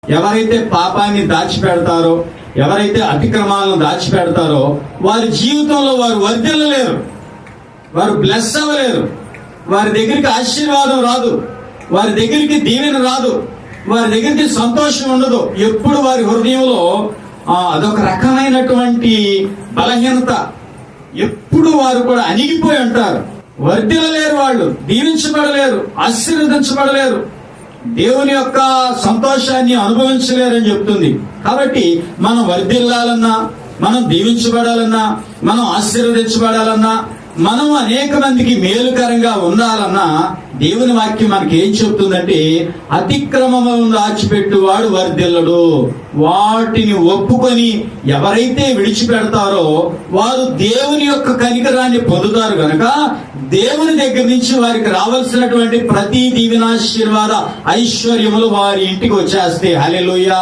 ఎవరైతే పాపాన్ని దాచిపెడతారో, ఎవరైతే అతిక్రమాలను దాచిపెడతారో వారి జీవితంలో వారు వర్ధిల్లలేరు, వారు బ్లెస్ అవ్వలేరు. వారి దగ్గరికి ఆశీర్వాదం రాదు, వారి దగ్గరికి దీవెన రాదు, వారి దగ్గరికి సంతోషం ఉండదు. ఎప్పుడు వారి హృదయంలో అదొక రకమైనటువంటి బలహీనత. ఎప్పుడు వారు కూడా అణిగిపోయి ఉంటారు, వర్ధిల్లలేరు, వాళ్ళు దీవించబడలేరు, ఆశీర్వదించబడలేరు, దేవుని యొక్క సంతోషాన్ని అనుభవించలేరని చెప్తుంది. కాబట్టి మనం వర్ధిల్లాలన్నా, మనం దీవించబడాలన్నా, మనం ఆశీర్వదించబడాలన్నా, మనం అనేక మందికి మేలుకరంగా ఉండాలన్నా దేవుని వాక్యం మనకి ఏం చెప్తుందంటే, అతిక్రమములను దాచిపెట్టువాడు వర్ధిల్లడు. వాటిని ఒప్పుకొని ఎవరైతే విడిచిపెడతారో వారు దేవుని యొక్క కనికరాన్ని పొందుతారు గనక దేవుని దగ్గర నుంచి వారికి రావాల్సినటువంటి ప్రతి దీవెనాశీర్వాద ఐశ్వర్యములు వారి ఇంటికి వచ్చేస్తాయి. హల్లెలూయా.